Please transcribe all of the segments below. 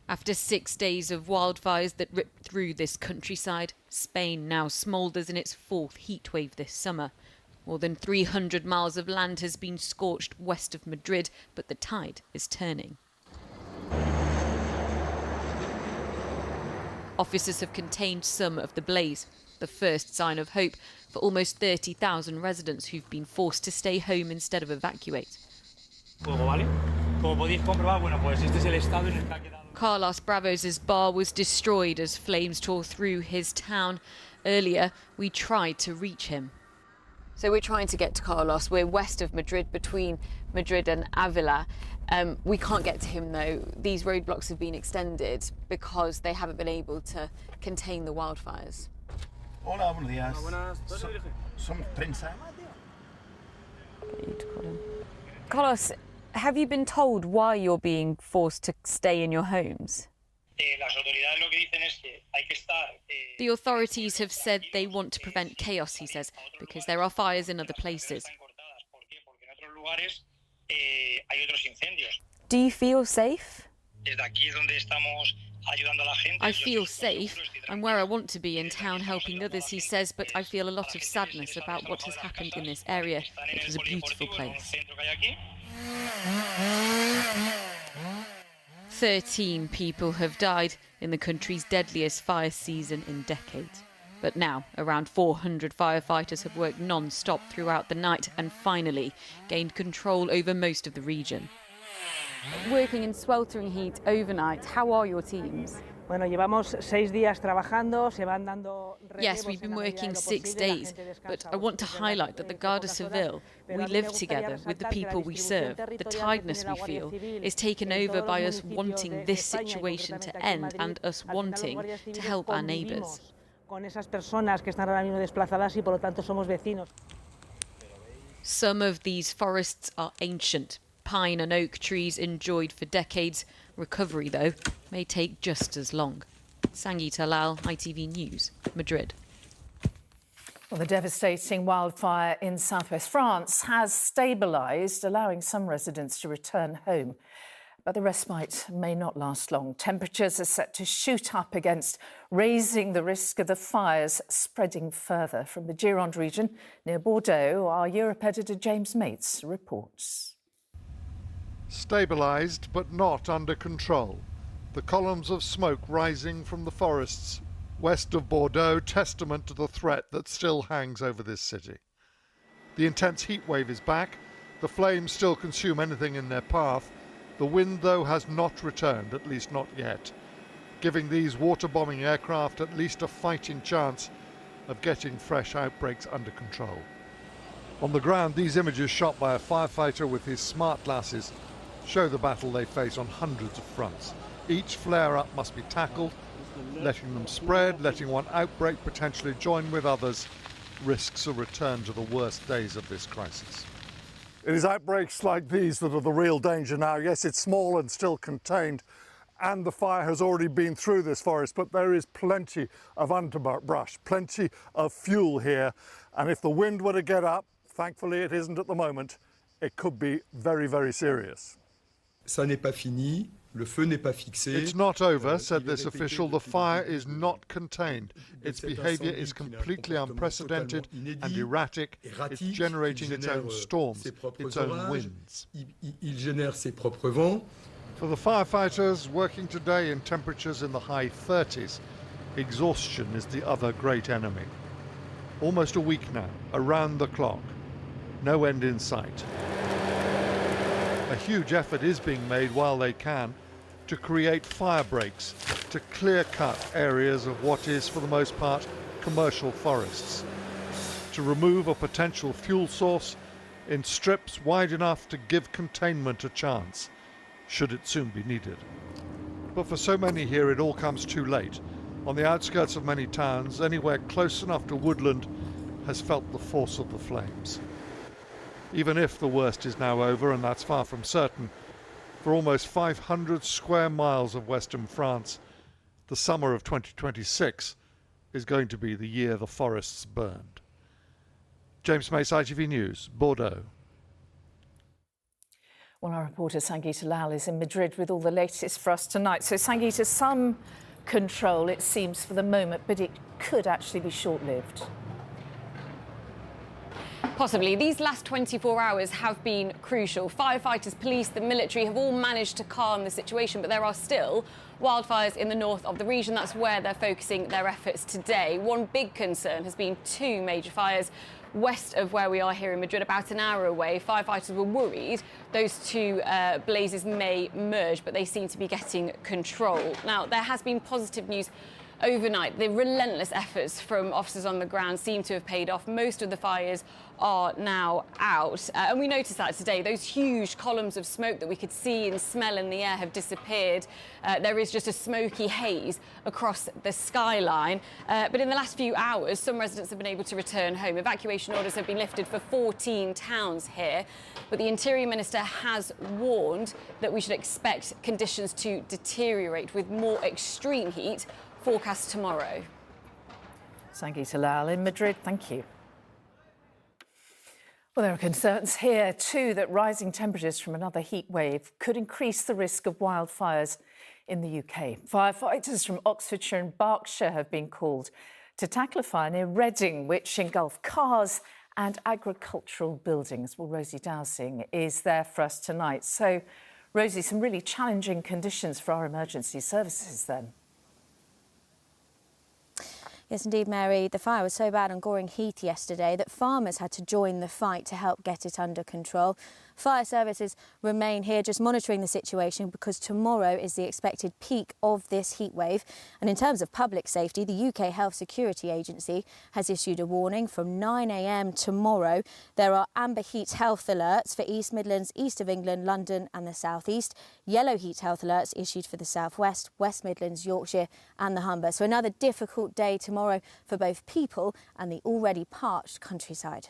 After 6 days of wildfires that ripped through this countryside, Spain now smoulders in its fourth heatwave this summer. More than 300 miles of land has been scorched west of Madrid, but the tide is turning. Officers have contained some of the blaze, the first sign of hope for almost 30,000 residents who've been forced to stay home instead of evacuate. Carlos Bravos' bar was destroyed as flames tore through his town. Earlier, we tried to reach him. So we're trying to get to Carlos. We're west of Madrid, between Madrid and Avila. We can't get to him, though. These roadblocks have been extended because they haven't been able to contain the wildfires. Hola, buenos días. Somos prensa. Carlos, have you been told why you're being forced to stay in your homes? The authorities have said they want to prevent chaos, he says, because there are fires in other places. Do you feel safe? I feel safe. I'm where I want to be, in town helping others, he says, but I feel a lot of sadness about what has happened in this area. It was a beautiful place. 13 people have died in the country's deadliest fire season in decades. But now, around 400 firefighters have worked non-stop throughout the night and finally gained control over most of the region. Working in sweltering heat overnight, how are your teams? Yes, we've been working 6 days, but I want to highlight that the Guardia Civil, we live together with the people we serve. The tiredness we feel is taken over by us wanting this situation to end and us wanting to help our neighbours. Some of these forests are ancient. Pine and oak trees enjoyed for decades. Recovery, though, may take just as long. Sangeeta Lal, ITV News, Madrid. Well, the devastating wildfire in southwest France has stabilised, allowing some residents to return home. But the respite may not last long. Temperatures are set to shoot up against, raising the risk of the fires spreading further. From the Gironde region near Bordeaux, our Europe editor James Mates reports. Stabilised but not under control. The columns of smoke rising from the forests west of Bordeaux, testament to the threat that still hangs over this city. The intense heat wave is back. The flames still consume anything in their path. The wind, though, has not returned, at least not yet, giving these water-bombing aircraft at least a fighting chance of getting fresh outbreaks under control. On the ground, these images shot by a firefighter with his smart glasses show the battle they face on hundreds of fronts. Each flare-up must be tackled. Letting them spread, letting one outbreak potentially join with others, risks a return to the worst days of this crisis. It is outbreaks like these that are the real danger now. Yes, it's small and still contained, and the fire has already been through this forest, but there is plenty of underbrush, plenty of fuel here, and if the wind were to get up, thankfully it isn't at the moment, it could be very, very serious. Ça n'est pas fini. Le feu n'est pas fixé. It's not over, said this official. The fire is not contained. Its behaviour is completely unprecedented and erratic. It's generating its own storms, its own winds. Il génère ses propres vents. For the firefighters working today in temperatures in the high 30s, exhaustion is the other great enemy. Almost a week now, around the clock. No end in sight. A huge effort is being made while they can to create fire breaks, to clear-cut areas of what is, for the most part, commercial forests, to remove a potential fuel source in strips wide enough to give containment a chance, should it soon be needed. But for so many here, it all comes too late. On the outskirts of many towns, anywhere close enough to woodland has felt the force of the flames. Even if the worst is now over, and that's far from certain, for almost 500 square miles of western France, the summer of 2026 is going to be the year the forests burned. James Mace, ITV News, Bordeaux. Well, our reporter Sangeeta Lal is in Madrid with all the latest for us tonight. So, Sangeeta, some control, it seems, for the moment, but it could actually be short-lived. Possibly. These last 24 hours have been crucial. Firefighters, police, the military have all managed to calm the situation, but there are still wildfires in the north of the region. That's where they're focusing their efforts today. One big concern has been two major fires west of where we are here in Madrid, about an hour away. Firefighters were worried those two blazes may merge, but they seem to be getting control. Now, there has been positive news overnight. The relentless efforts from officers on the ground seem to have paid off. Most of the fires are now out. And we noticed that today. Those huge columns of smoke that we could see and smell in the air have disappeared. There is just a smoky haze across the skyline. But in the last few hours, some residents have been able to return home. Evacuation orders have been lifted for 14 towns here. But the Interior Minister has warned that we should expect conditions to deteriorate with more extreme heat forecast tomorrow. Sangeeta Lal in Madrid, thank you. Well, there are concerns here too that rising temperatures from another heat wave could increase the risk of wildfires in the UK. Firefighters from Oxfordshire and Berkshire have been called to tackle a fire near Reading, which engulfed cars and agricultural buildings. Well, Rosie Dowsing is there for us tonight. So, Rosie, some really challenging conditions for our emergency services then. Yes, indeed, Mary. The fire was so bad on Goring Heath yesterday that farmers had to join the fight to help get it under control. Fire services remain here just monitoring the situation because tomorrow is the expected peak of this heat wave. And in terms of public safety, the UK Health Security Agency has issued a warning from 9 a.m. tomorrow. There are amber heat health alerts for East Midlands, East of England, London and the South East. Yellow heat health alerts issued for the South West, West Midlands, Yorkshire and the Humber. So another difficult day tomorrow for both people and the already parched countryside.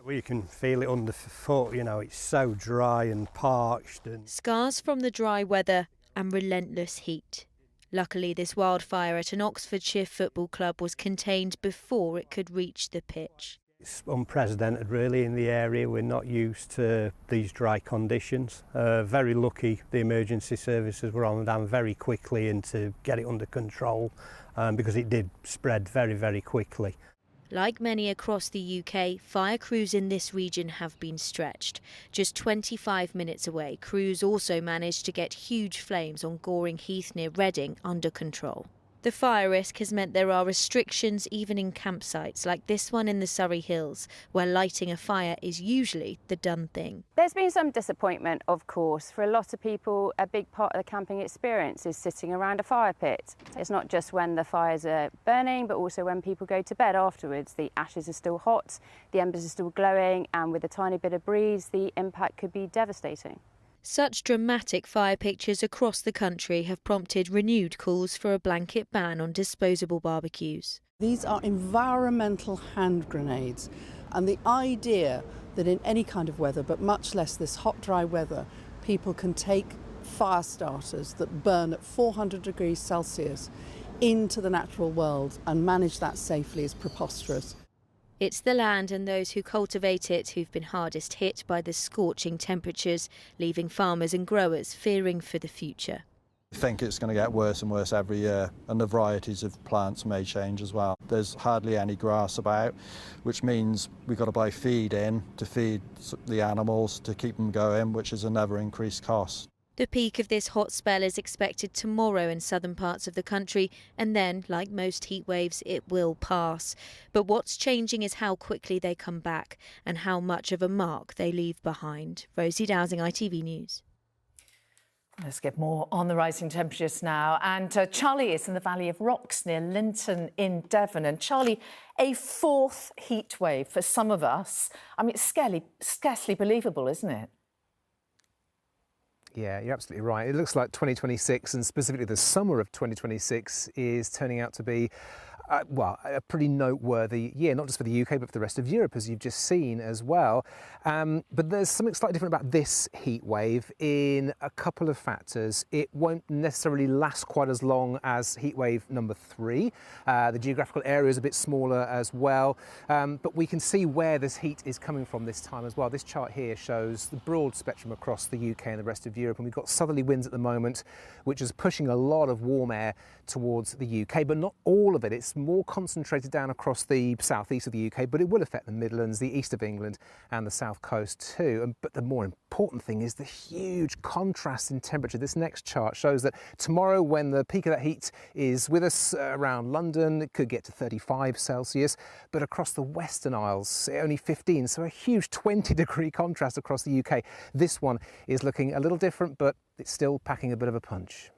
Well, you can feel it underfoot, you know, it's so dry and parched. Scars from the dry weather and relentless heat. Luckily, this wildfire at an Oxfordshire football club was contained before it could reach the pitch. It's unprecedented really in the area. We're not used to these dry conditions. Very lucky the emergency services were on down very quickly and to get it under control because it did spread very, very quickly. Like many across the UK, fire crews in this region have been stretched. Just 25 minutes away, crews also managed to get huge flames on Goring Heath near Reading under control. The fire risk has meant there are restrictions even in campsites like this one in the Surrey Hills, where lighting a fire is usually the done thing. There's been some disappointment, of course. For a lot of people, a big part of the camping experience is sitting around a fire pit. It's not just when the fires are burning, but also when people go to bed afterwards. The ashes are still hot, the embers are still glowing, and with a tiny bit of breeze, the impact could be devastating. Such dramatic fire pictures across the country have prompted renewed calls for a blanket ban on disposable barbecues. These are environmental hand grenades, and the idea that in any kind of weather, but much less this hot, dry weather, people can take fire starters that burn at 400 degrees Celsius into the natural world and manage that safely is preposterous. It's the land and those who cultivate it who've been hardest hit by the scorching temperatures, leaving farmers and growers fearing for the future. I think it's going to get worse and worse every year, and the varieties of plants may change as well. There's hardly any grass about, which means we've got to buy feed in to feed the animals to keep them going, which is another increased cost. The peak of this hot spell is expected tomorrow in southern parts of the country, and then, like most heat waves, it will pass. But what's changing is how quickly they come back and how much of a mark they leave behind. Rosie Dowsing, ITV News. Let's get more on the rising temperatures now. And Charlie is in the Valley of Rocks near Linton in Devon. And Charlie, a fourth heat wave for some of us. I mean, it's scarcely believable, isn't it? Yeah, you're absolutely right. It looks like 2026, and specifically the summer of 2026, is turning out to be a pretty noteworthy year, not just for the UK, but for the rest of Europe, as you've just seen as well. But there's something slightly different about this heat wave in a couple of factors. It won't necessarily last quite as long as heat wave number 3. The geographical area is a bit smaller as well, but we can see where this heat is coming from this time as well. This chart here shows the broad spectrum across the UK and the rest of Europe, and we've got southerly winds at the moment, which is pushing a lot of warm air towards the UK, but not all of it. It's more concentrated down across the southeast of the UK, but it will affect the Midlands, the east of England and the south coast too. But the more important thing is the huge contrast in temperature. This next chart shows that tomorrow, when the peak of that heat is with us around London, it could get to 35 Celsius, but across the Western Isles, only 15. So a huge 20-degree contrast across the UK. This one is looking a little different, but it's still packing a bit of a punch.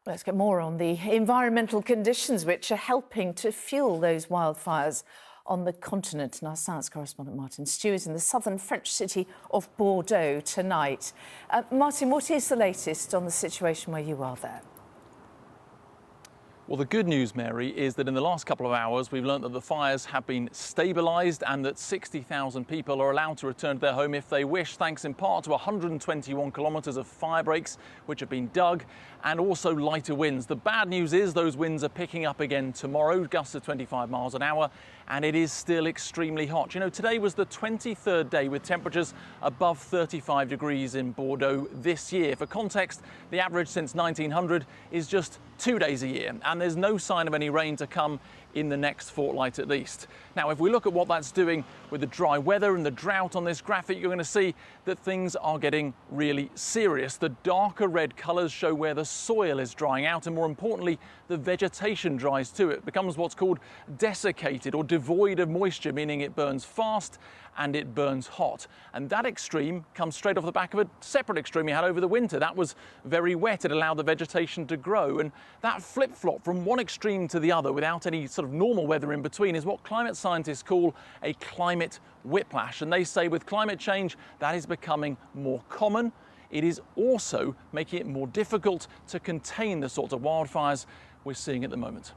Let's get more on the environmental conditions which are helping to fuel those wildfires on the continent. And our science correspondent Martin Stew is in the southern French city of Bordeaux tonight. Martin, what is the latest on the situation where you are there? Well, the good news, Mary, is that in the last couple of hours, we've learned that the fires have been stabilised and that 60,000 people are allowed to return to their home if they wish, thanks in part to 121 kilometres of fire breaks which have been dug, and also lighter winds. The bad news is those winds are picking up again tomorrow, gusts of 25 miles an hour, and it is still extremely hot. You know, today was the 23rd day with temperatures above 35 degrees in Bordeaux this year. For context, the average since 1900 is just 2 days a year, and there's no sign of any rain to come in the next fortnight at least. Now, if we look at what that's doing with the dry weather and the drought on this graphic, you're going to see that things are getting really serious. The darker red colours show where the soil is drying out, and more importantly, the vegetation dries too. It becomes what's called desiccated or devoid of moisture, meaning it burns fast and it burns hot. And that extreme comes straight off the back of a separate extreme we had over the winter. That was very wet. It allowed the vegetation to grow. And that flip-flop from one extreme to the other without any sort of normal weather in between is what climate scientists call a climate whiplash. And they say with climate change, that is becoming more common. It is also making it more difficult to contain the sorts of wildfires we're seeing at the moment.